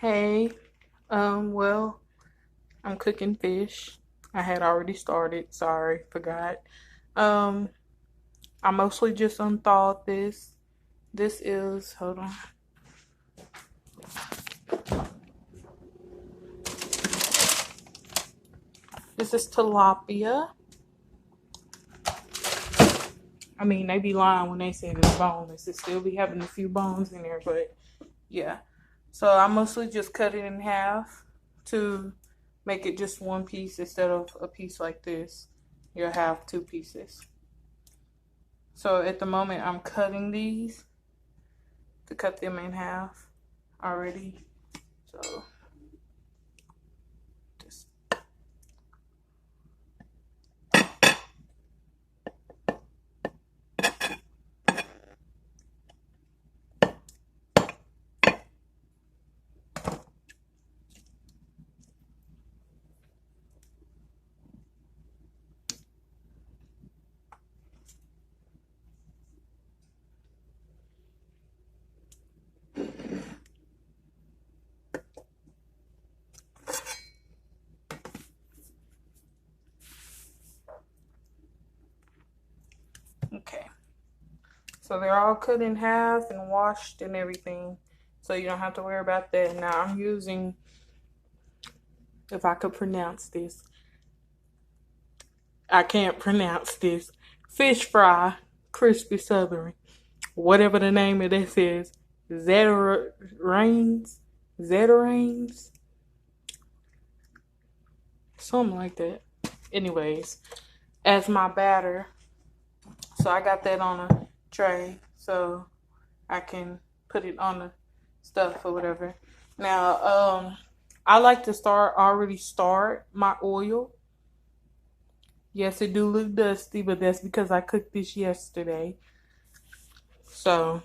Hey, well, I'm cooking fish. I had already started. Sorry, forgot. Um, I mostly just unthawed this. This is, hold on. This is tilapia. I mean, they be lying when they say it's boneless. It still be having a few bones in there, but yeah. So I mostly just cut it in half to make it just one piece instead of a piece like this. You'll have two pieces. So at the moment, I'm cutting these to cut them in half already. So just okay. So they're all cut in half and washed and everything. So you don't have to worry about that. Now I'm using, if I could pronounce this, I can't pronounce this. Fish fry, crispy southern, whatever the name of this is. Zatarains, Zatarains, something like that. Anyways, as my batter, so I got that on a tray so I can put it on the stuff or whatever. Now, I like to already start my oil. Yes, it do look dusty, but that's because I cooked this yesterday. So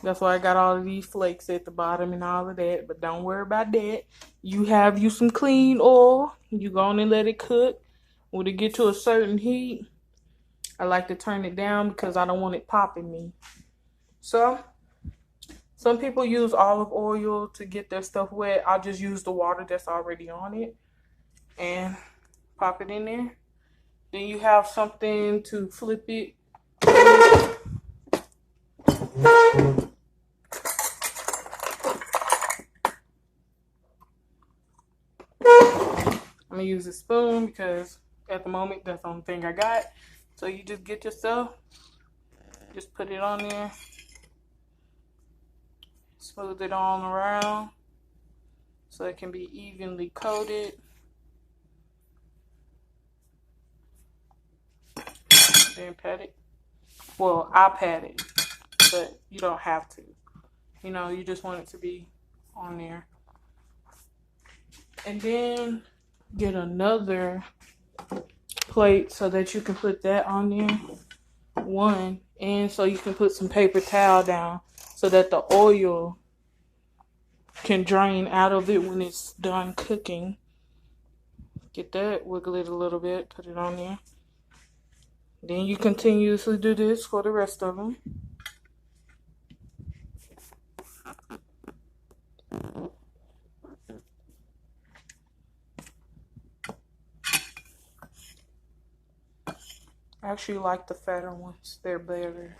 that's why I got all of these flakes at the bottom and all of that. But don't worry about that. You have you some clean oil. You go on and let it cook. When it get to a certain heat, I like to turn it down because I don't want it popping me. So some people use olive oil to get their stuff wet. I'll just use the water that's already on it and pop it in there. Then you have something to flip it. I'm gonna use a spoon because at the moment that's the only thing I got. So you just get yourself, just put it on there, smooth it all around so it can be evenly coated. Then pat it. Well, I pat it, but you don't have to. You know, you just want it to be on there. And then get another plate so that you can put that on there. One, and so you can put some paper towel down so that the oil can drain out of it when it's done cooking. Get that, wiggle it a little bit, put it on there. Then you continuously do this for the rest of them. I actually like the fatter ones, they're better.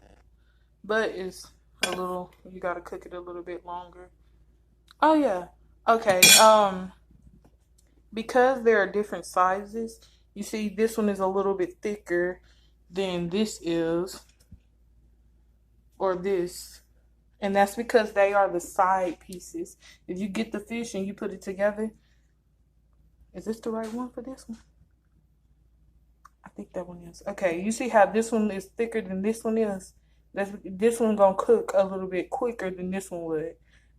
But it's a little, you gotta cook it a little bit longer. Oh yeah, okay, because there are different sizes, you see this one is a little bit thicker than this is, or this. And that's because they are the side pieces. If you get the fish and you put it together, is this the right one for this one? I think that one is. Okay, you see how this one is thicker than this one is? This one gonna cook a little bit quicker than this one would.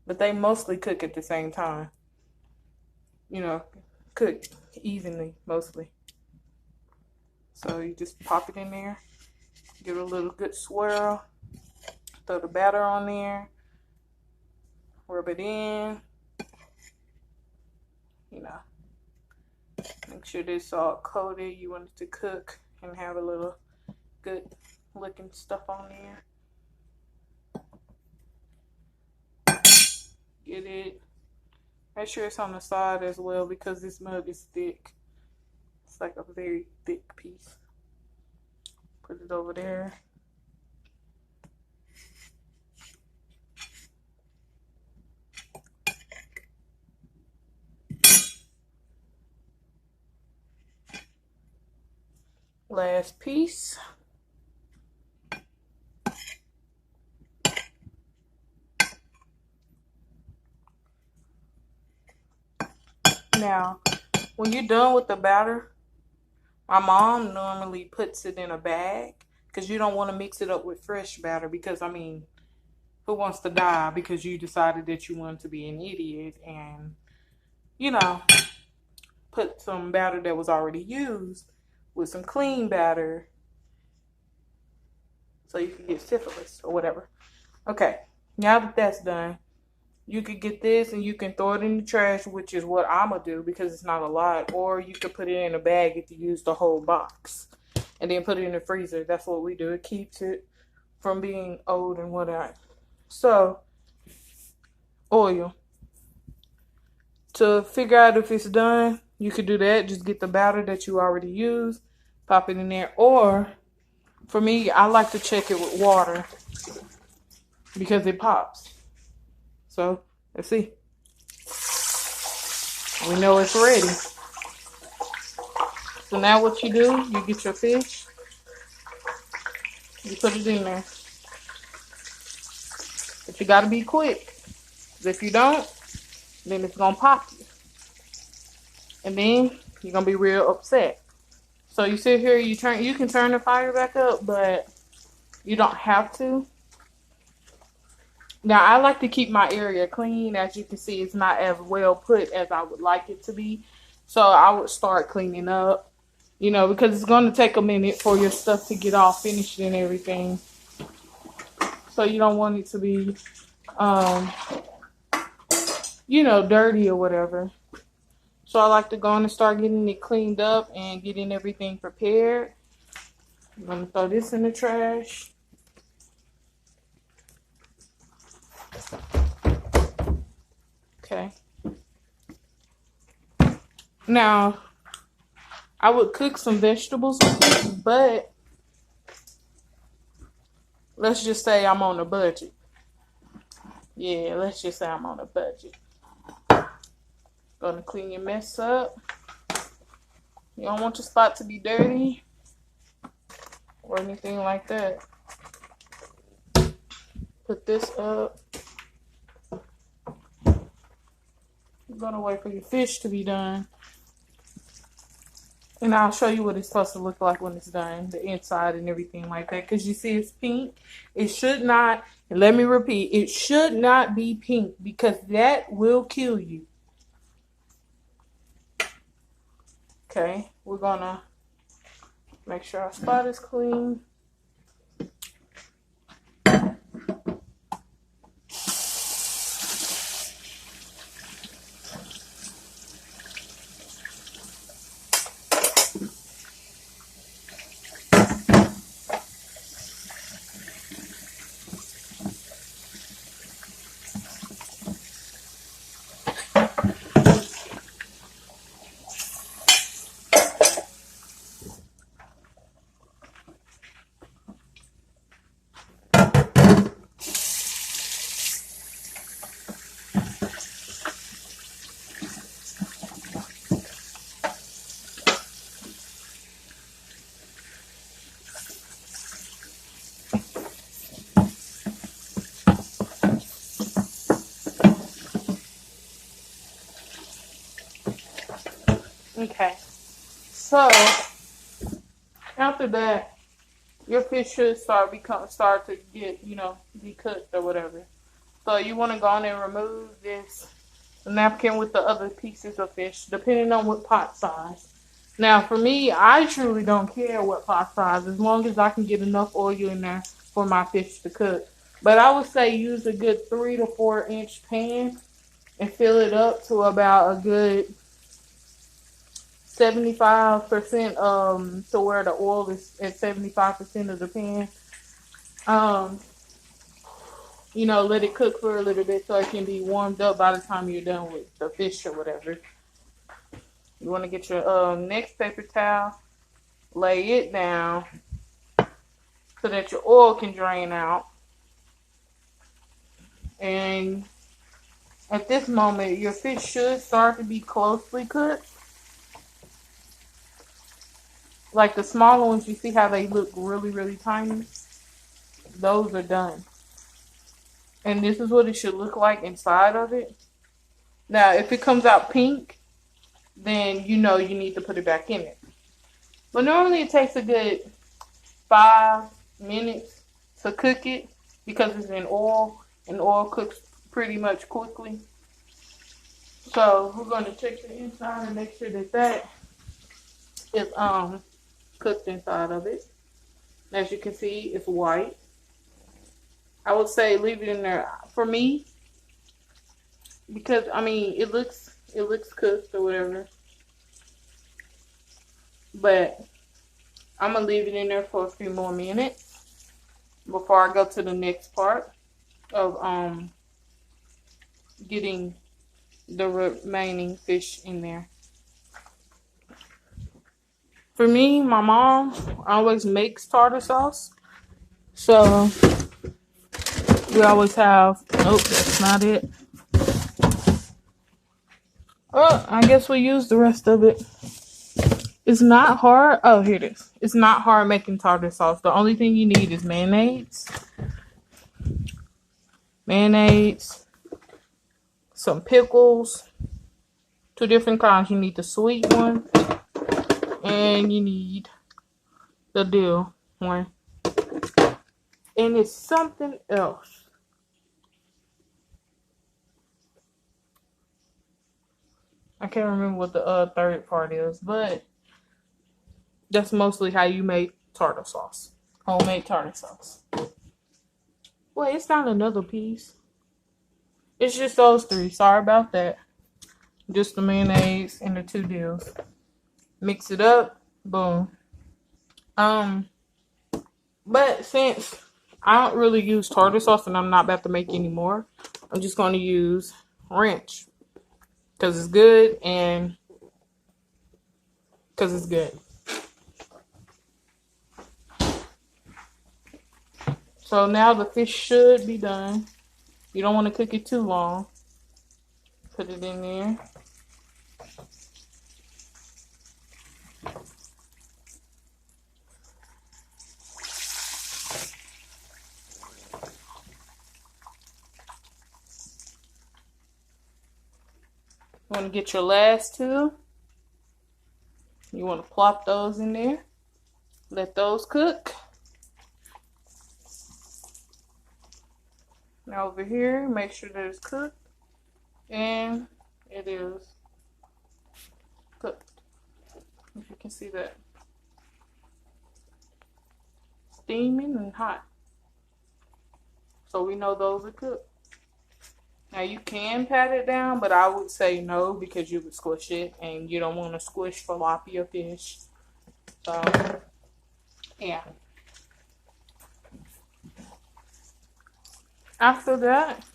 But they mostly cook at the same time. You know, cook evenly, mostly. So you just pop it in there, give it a little good swirl, throw the batter on there, rub it in, you know. Make sure this all coated. You want it to cook and have a little good looking stuff on there. Get it Make sure it's on the side as well because this mug is thick. It's like a very thick piece. Put it over there. Last piece. Now, when you're done with the batter, my mom normally puts it in a bag because you don't want to mix it up with fresh batter because, I mean, who wants to die because you decided that you wanted to be an idiot and, you know, put some batter that was already used with some clean batter so you can get syphilis or whatever. Okay, now that that's done, you could get this and you can throw it in the trash, which is what I'm going to do because it's not a lot. Or you could put it in a bag if you use the whole box and then put it in the freezer. That's what we do. It keeps it from being old and whatnot. So, oil. To figure out if it's done, you could do that. Just get the batter that you already used, pop it in there. Or, for me, I like to check it with water because it pops. So, let's see. We know it's ready. So now what you do, you get your fish, you put it in there. But you gotta be quick. Because if you don't, then it's gonna pop you. And then you're gonna be real upset. So you sit here, you can turn the fire back up, but you don't have to. Now, I like to keep my area clean. As you can see, it's not as well put as I would like it to be. So I would start cleaning up, you know, because it's going to take a minute for your stuff to get all finished and everything. So you don't want it to be, you know, dirty or whatever. So I like to go on and start getting it cleaned up and getting everything prepared. I'm going to throw this in the trash. Okay. Now, I would cook some vegetables with this, but let's just say I'm on a budget. Yeah, let's just say I'm on a budget. Gonna clean your mess up. You don't want your spot to be dirty or anything like that. Put this up. You're gonna wait for your fish to be done. And I'll show you what it's supposed to look like when it's done, the inside and everything like that. Because you see it's pink. It should not, and let me repeat, it should not be pink because that will kill you. Okay, we're gonna make sure our spot is clean. Okay, so after that, your fish should start to get, you know, be cooked or whatever. So you want to go on and remove this napkin with the other pieces of fish, depending on what pot size. Now, for me, I truly don't care what pot size, as long as I can get enough oil in there for my fish to cook. But I would say use a good 3 to 4 inch pan and fill it up to about a good 75% to where the oil is at 75% of the pan. you know, let it cook for a little bit so it can be warmed up by the time you're done with the fish or whatever. You want to get your next paper towel, lay it down so that your oil can drain out. And at this moment, your fish should start to be closely cooked. Like the smaller ones, you see how they look really, really tiny? Those are done. And this is what it should look like inside of it. Now, if it comes out pink, then you know you need to put it back in it. But normally it takes a good 5 minutes to cook it because it's in oil, and oil cooks pretty much quickly. So we're going to check the inside and make sure that that is cooked inside of it. As you can see, it's white. I would say leave it in there for me because I mean it looks cooked or whatever. But I'm gonna leave it in there for a few more minutes before I go to the next part of getting the remaining fish in there. For me, my mom always makes tartar sauce. So we always have, oh, that's not it. Oh, I guess we use the rest of it. It's not hard. Oh, here it is. It's not hard making tartar sauce. The only thing you need is mayonnaise. Mayonnaise. Some pickles. 2 different kinds. You need the sweet one. And you need the dill one. And it's something else. I can't remember what the third part is, but that's mostly how you make tartar sauce. Homemade tartar sauce. Wait, it's not another piece. It's just those 3. Sorry about that. Just the mayonnaise and the 2 dills. Mix it up. Boom. But since I don't really use tartar sauce and I'm not about to make any more, I'm just going to use ranch. Because it's good and because it's good. So now the fish should be done. You don't want to cook it too long. Put it in there. You want to get your last 2. You want to plop those in there. Let those cook. Now over here, make sure that it's cooked. And it is cooked. If you can see that. Steaming and hot. So we know those are cooked. Now you can pat it down, but I would say no because you would squish it and you don't want to squish tilapia fish. So, yeah. After that,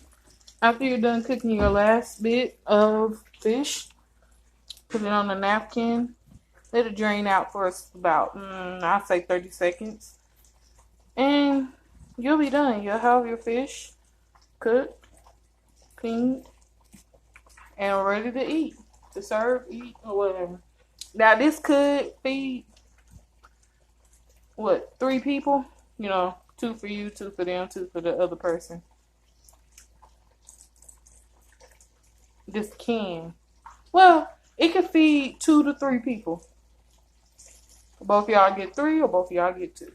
after you're done cooking your last bit of fish, put it on a napkin. Let it drain out for about, I'd say 30 seconds. And you'll be done. You'll have your fish cooked, cleaned, and ready to eat, to serve, eat, or whatever. Now this could feed, 3 people? You know, 2 for you, 2 for them, 2 for the other person. This can. Well, it could feed 2 to 3 people. Both y'all get 3 or both y'all get 2.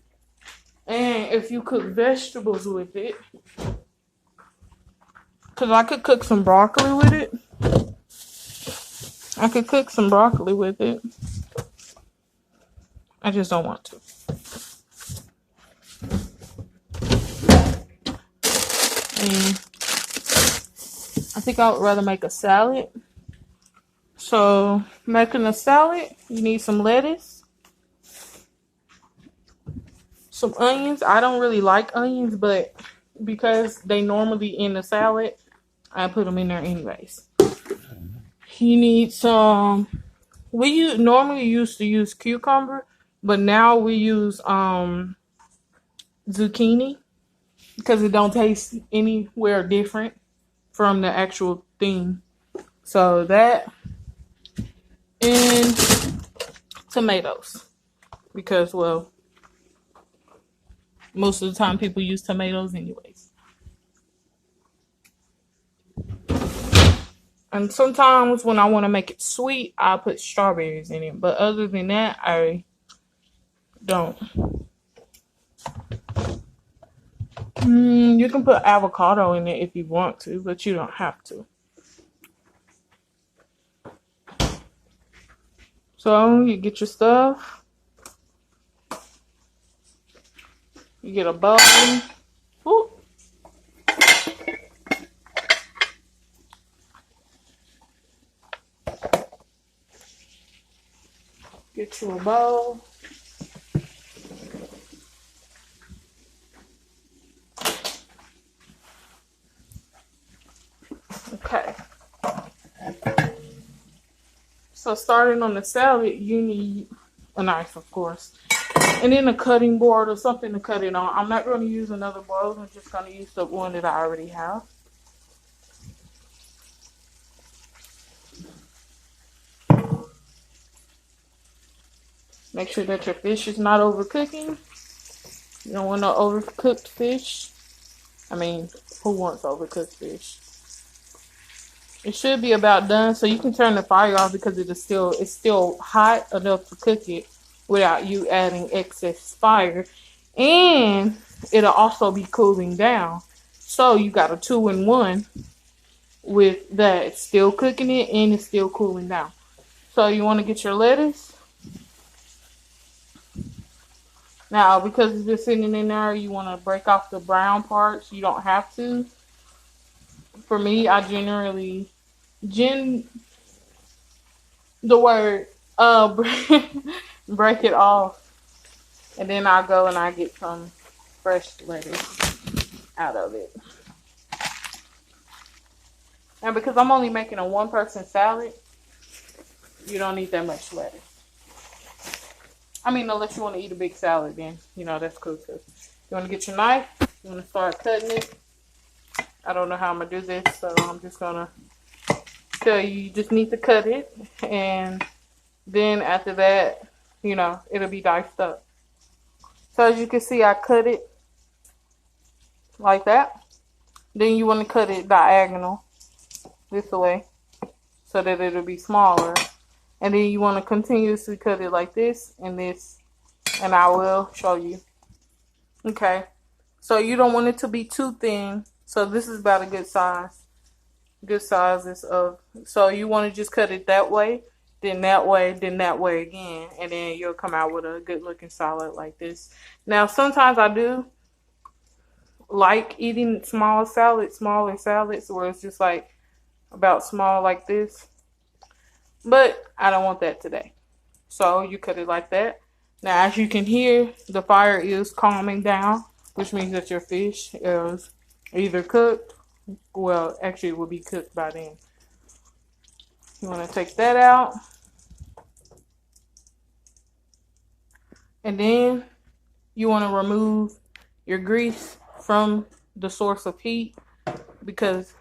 And if you cook vegetables with it, because I could cook some broccoli with it. I could cook some broccoli with it. I just don't want to. And I think I would rather make a salad. So, making a salad, you need some lettuce, some onions. I don't really like onions, but because they normally in the salad, I put them in there anyways. You need some. Normally used to use cucumber, but now we use zucchini because it don't taste anywhere different from the actual thing. So that and tomatoes because well, most of the time people use tomatoes anyways. And sometimes when I want to make it sweet, I put strawberries in it. But other than that, I don't. You can put avocado in it if you want to, but you don't have to. So you get your stuff. You get a bowl. Ooh. Get you a bowl. Okay. So starting on the salad, you need a knife, of course, and then a cutting board or something to cut it on. I'm not going to use another bowl. I'm just going to use the one that I already have. Make sure that your fish is not overcooking. You don't want no overcooked fish. I mean, who wants overcooked fish? It should be about done, so you can turn the fire off because it's still hot enough to cook it without you adding excess fire. And it'll also be cooling down. So you got a 2-in-1 with that. It's still cooking it and it's still cooling down. So you want to get your lettuce. Now, because it's just sitting in there, you want to break off the brown parts. You don't have to. For me, I generally break it off, and then I go and I get some fresh lettuce out of it. And because I'm only making a 1-person salad, you don't need that much lettuce. I mean, unless you want to eat a big salad, then, that's cool too. You want to get your knife. You want to start cutting it. I don't know how I'm going to do this, so I'm just going to tell you, you just need to cut it. And then after that, it'll be diced up. So as you can see, I cut it like that. Then you want to cut it diagonal this way so that it'll be smaller. And then you want to continuously cut it like this and this. And I will show you. Okay. So you don't want it to be too thin. So this is about a good size. Good sizes of. So you want to just cut it that way. Then that way again. And then you'll come out with a good looking salad like this. Now sometimes I do like eating smaller salads where it's just like about small like this. But I don't want that today. So you cut it like that. Now, as you can hear, the fire is calming down, which means that your fish is either cooked. Well, actually, it will be cooked by then. You want to take that out. And then you want to remove your grease from the source of heat because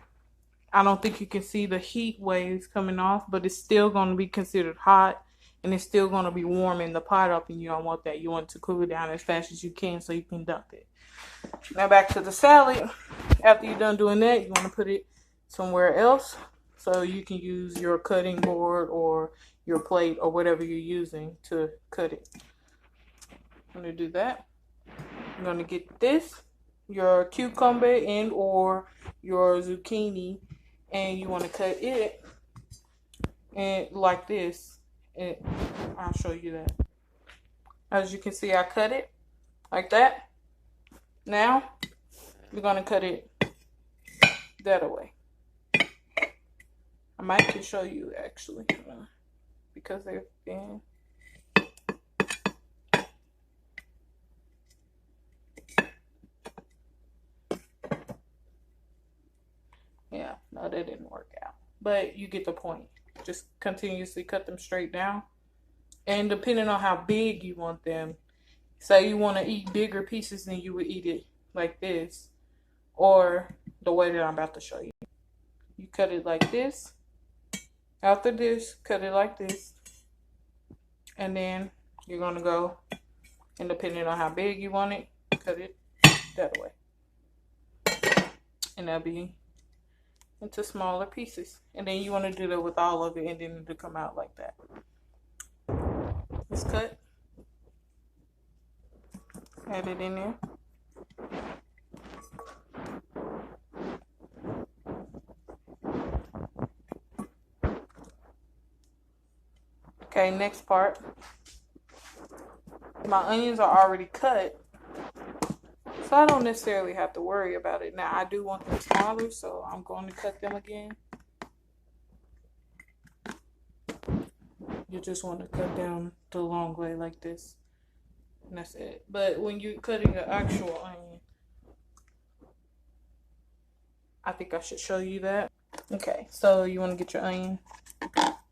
I don't think you can see the heat waves coming off, but it's still going to be considered hot and it's still going to be warming the pot up, and you don't want that. You want it to cool it down as fast as you can so you can dump it. Now back to the salad. After you're done doing that, you want to put it somewhere else so you can use your cutting board or your plate or whatever you're using to cut it. I'm going to do that. I'm going to get this, your cucumber and or your zucchini, and you want to cut it and like this, and I'll show you that. As you can see, I cut it like that. Now we're going to cut it that way. I might can show you actually because they're thin. work out. But you get the point. Just continuously cut them straight down. And depending on how big you want them, say you want to eat bigger pieces, then you would eat it like this. Or the way that I'm about to show you. You cut it like this. After this, cut it like this. And then you're going to go, and depending on how big you want it, cut it that way. And that'll be into smaller pieces. And then you want to do that with all of it, and then it'll come out like that. Let's cut. Add it in there. Okay, next part. My onions are already cut, so I don't necessarily have to worry about it. Now, I do want them smaller, so I'm going to cut them again. You just want to cut down the long way like this, and that's it. But when you're cutting an actual onion, I think I should show you that. Okay, so you want to get your onion,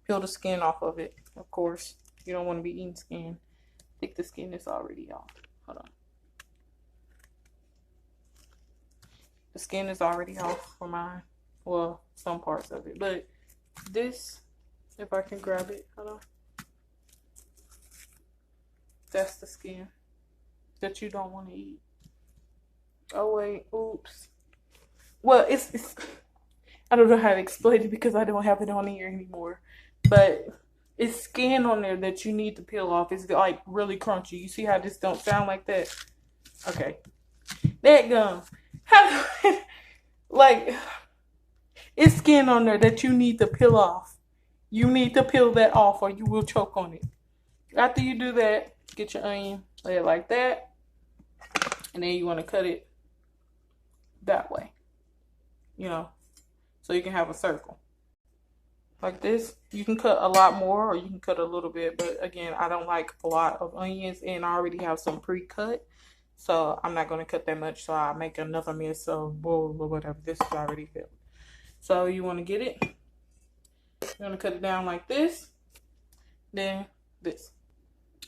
peel the skin off of it, of course. You don't want to be eating skin. I think the skin is already off. Hold on. The skin is already off for mine. Well, some parts of it. But this, if I can grab it, hold on. That's the skin that you don't want to eat. Oh, wait. Oops. Well, it's I don't know how to explain it because I don't have it on here anymore. But it's skin on there that you need to peel off. It's like really crunchy. You see how this don't sound like that? Okay. That gum. Like, it's skin on there that you need to peel off. You need to peel that off or you will choke on it. After you do that, get your onion, lay it like that. And then you want to cut it that way. You know, so you can have a circle. Like this. You can cut a lot more or you can cut a little bit. But again, I don't like a lot of onions and I already have some pre-cut. So I'm not going to cut that much. So I'll make another mess of bowl or whatever. This is already filled. So you want to get it. You're going to cut it down like this. Then this.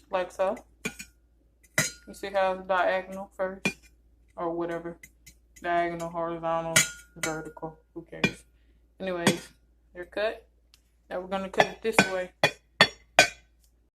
Like so. You see how it's diagonal first? Or whatever. Diagonal, horizontal, vertical. Who cares? Anyways, they're cut. Now we're going to cut it this way.